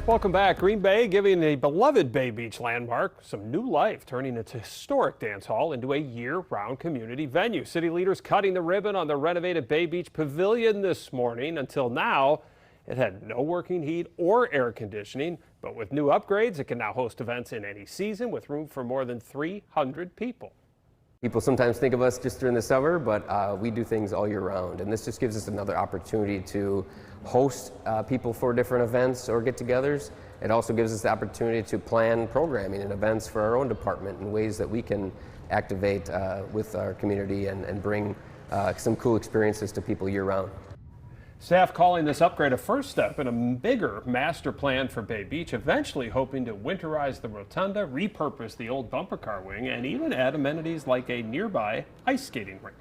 Welcome back. Green Bay giving the beloved Bay Beach landmark some new life, turning its historic dance hall into a year-round community venue. City leaders cutting the ribbon on the renovated Bay Beach Pavilion this morning. Until now, it had no working heat or air conditioning, but with new upgrades, it can now host events in any season with room for more than 300 people. People sometimes think of us just during the summer, but we do things all year round. And this just gives us another opportunity to host people for different events or get-togethers. It also gives us the opportunity to plan programming and events for our own department in ways that we can activate with our community and bring some cool experiences to people year round. Staff calling this upgrade a first step in a bigger master plan for Bay Beach, eventually hoping to winterize the rotunda, repurpose the old bumper car wing, and even add amenities like a nearby ice skating rink.